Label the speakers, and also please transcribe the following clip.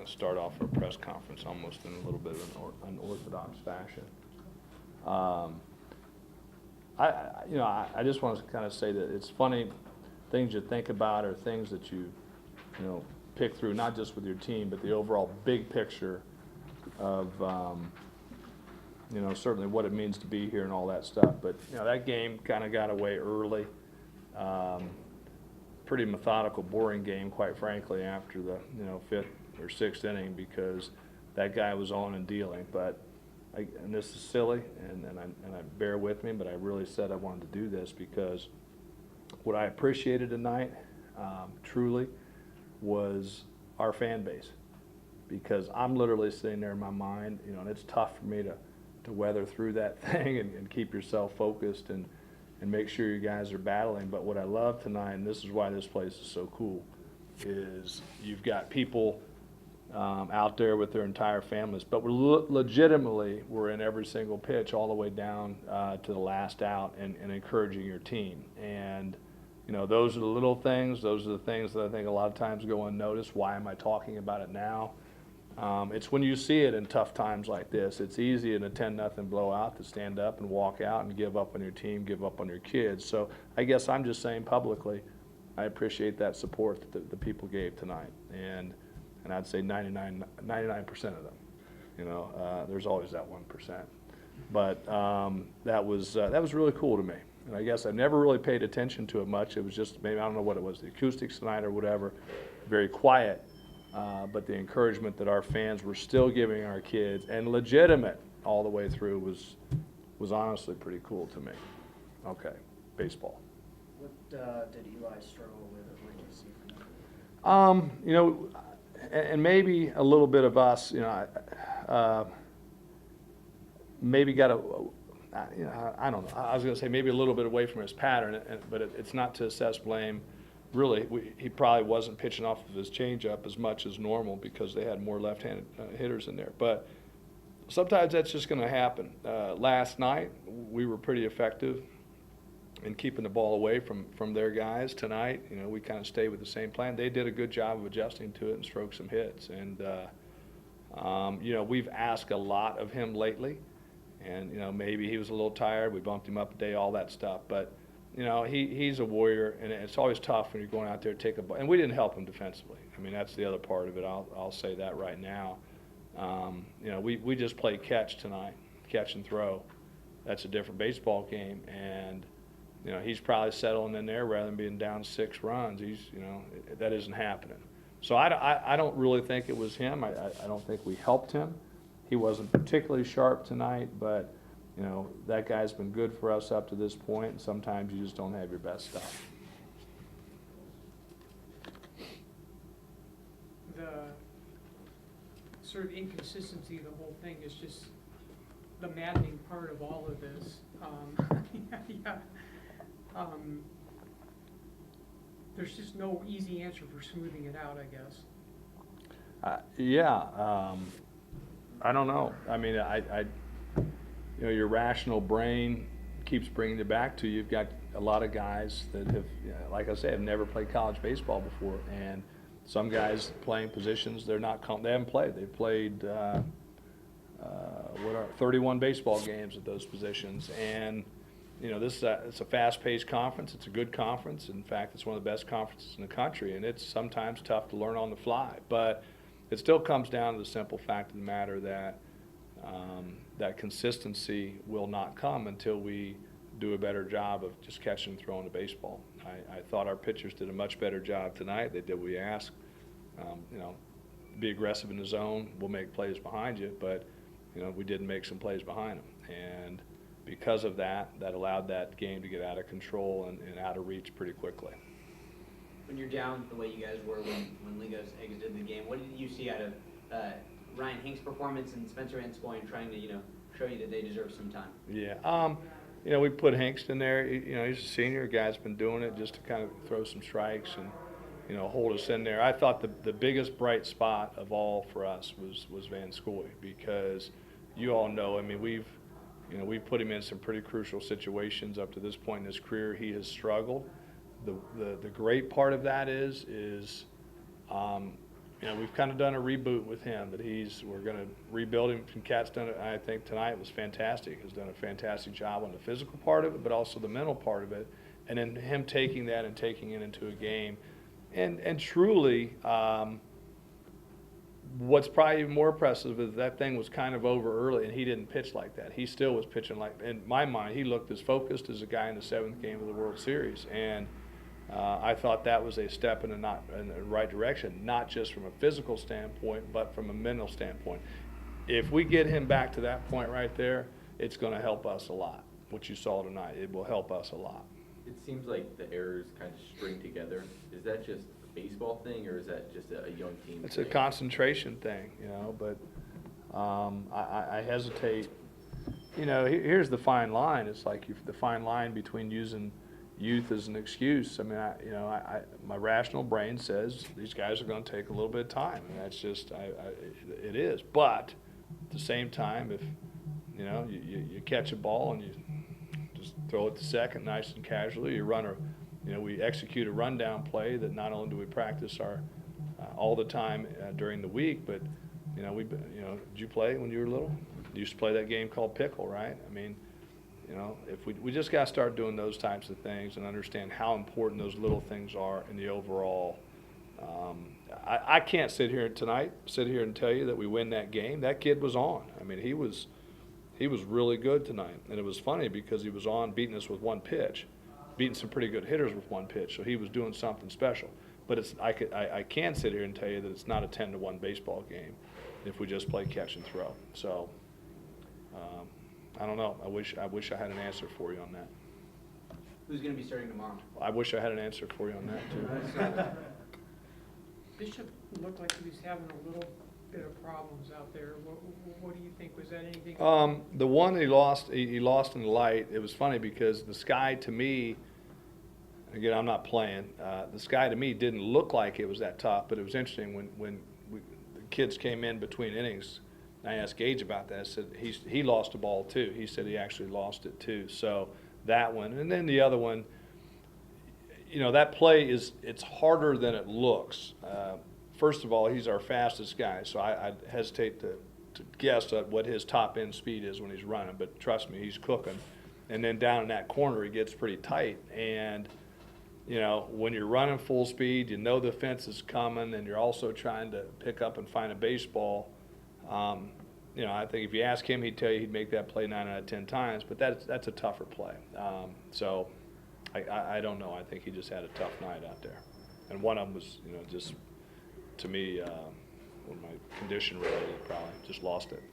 Speaker 1: start off our press conference almost in a little bit of an unorthodox fashion. I just want to kind of say that it's funny, things you think about are things that you pick through, not just with your team, but the overall big picture of, certainly what it means to be here and all that stuff. But, that game kind of got away early. Pretty methodical, boring game, quite frankly, after the, fifth or sixth inning, because that guy was on and dealing. But, and this is silly, and I bear with me, but I really said I wanted to do this because what I appreciated tonight, truly, was our fan base. Because I'm literally sitting there in my mind, and it's tough for me to weather through that thing and keep yourself focused and make sure you guys are battling. But what I love tonight, and this is why this place is so cool, is you've got people out there with their entire families, but legitimately we're in every single pitch all the way down to the last out and encouraging your team. And those are the little things. Those are the things that I think a lot of times go unnoticed. Why am I talking about it now? It's when you see it in tough times like this. It's easy in a 10-0 blowout to stand up and walk out and give up on your team, give up on your kids. So I guess I'm just saying publicly, I appreciate that support that the people gave tonight. And I'd say 99% of them. There's always that 1%. But that was really cool to me. And I guess I never really paid attention to it much. It was just maybe, I don't know what it was, the acoustics tonight or whatever, very quiet. But the encouragement that our fans were still giving our kids, and legitimate all the way through, was honestly pretty cool to me. Okay, baseball.
Speaker 2: What did Eli struggle with, or what did you see from him?
Speaker 1: And maybe a little bit of us, maybe got a, I don't know. I was going to say maybe a little bit away from his pattern, but it's not to assess blame. Really, he probably wasn't pitching off of his changeup as much as normal because they had more left-handed hitters in there. But sometimes that's just going to happen. Last night, we were pretty effective in keeping the ball away from their guys. Tonight, we kind of stayed with the same plan. They did a good job of adjusting to it and stroked some hits. And, we've asked a lot of him lately. And, maybe he was a little tired. We bumped him up a day, all that stuff. But, he's a warrior, and it's always tough when you're going out there to take a ball. And we didn't help him defensively. I mean, that's the other part of it. I'll say that right now. We just played catch tonight, catch and throw. That's a different baseball game. And, he's probably settling in there rather than being down 6 runs. That isn't happening. So I don't really think it was him. I don't think we helped him. He wasn't particularly sharp tonight, but that guy's been good for us up to this point, and sometimes you just don't have your best stuff.
Speaker 3: The sort of inconsistency of the whole thing is just the maddening part of all of this. There's just no easy answer for smoothing it out, I guess.
Speaker 1: I don't know. I mean, your rational brain keeps bringing it back to you've got a lot of guys that have, like I said, have never played college baseball before, and some guys playing positions they haven't played. They've played 31 baseball games at those positions, and it's a fast-paced conference. It's a good conference. In fact, it's one of the best conferences in the country, and it's sometimes tough to learn on the fly. But it still comes down to the simple fact of the matter that that consistency will not come until we do a better job of just catching and throwing the baseball. I thought our pitchers did a much better job tonight. They did what we asked. Be aggressive in the zone. We'll make plays behind you, but we didn't make some plays behind them. And because of that allowed that game to get out of control and out of reach pretty quickly.
Speaker 4: When you're down the way you guys were when Legos exited the game, what did you see out of Ryan Hink's performance and Spencer Anspoin trying to show you that they deserve some time?
Speaker 1: Yeah, we put Hinks in there. He's a senior. Guy's been doing it just to kind of throw some strikes and hold us in there. I thought the biggest bright spot of all for us was Van Scoy, because you all know. I mean, we've put him in some pretty crucial situations up to this point in his career. He has struggled. The great part of that is you know, we've kind of done a reboot with him, that we're going to rebuild him. And Cat's done it, I think tonight was fantastic. Has done a fantastic job on the physical part of it, but also the mental part of it. And then him taking that and taking it into a game. And truly, what's probably even more impressive is that thing was kind of over early, and he didn't pitch like that. He still was pitching like, in my mind, he looked as focused as a guy in the 7th game of the World Series. And I thought that was a step in the right direction, not just from a physical standpoint, but from a mental standpoint. If we get him back to that point right there, it's going to help us a lot. What you saw tonight, it will help us a lot.
Speaker 5: It seems like the errors kind of string together. Is that just a baseball thing, or is that just a young team
Speaker 1: It's
Speaker 5: thing?
Speaker 1: a concentration thing, you know, but I hesitate. You know, here's the fine line. It's like the fine line between using youth as an excuse. I mean, my rational brain says these guys are going to take a little bit of time, and that's just, it is. But at the same time, if, you know, you catch a ball and you just throw it to second nice and casually, we execute a rundown play that not only do we practice all the time during the week, but, did you play when you were little? You used to play that game called pickle, right? I mean, if we just got to start doing those types of things and understand how important those little things are in the overall. I can't sit here and tell you that we win that game. That kid was on. I mean, he was really good tonight, and it was funny because he was on beating us with one pitch, beating some pretty good hitters with one pitch. So he was doing something special. But I can sit here and tell you that it's not a 10-1 baseball game if we just play catch and throw. So. I don't know. I wish I had an answer for you on that.
Speaker 4: Who's going to be starting tomorrow?
Speaker 1: I wish I had an answer for you on that too.
Speaker 3: Bishop looked like he was having a little bit of problems out there. What do you think? Was that anything?
Speaker 1: The one he lost in the light. It was funny because the sky to me, again, I'm not playing. The sky to me didn't look like it was that tough, but it was interesting when the kids came in between innings. I asked Gage about that. I said he lost a ball too. He said he actually lost it too. So that one, and then the other one, that play it's harder than it looks. First of all, he's our fastest guy, so I'd hesitate to guess at what his top end speed is when he's running. But trust me, he's cooking. And then down in that corner, he gets pretty tight. And when you're running full speed, the fence is coming, and you're also trying to pick up and find a baseball. I think if you ask him, he'd tell you he'd make that play 9 out of 10 times, but that's a tougher play. So I don't know. I think he just had a tough night out there. And one of them was, just to me, when my condition related, probably just lost it.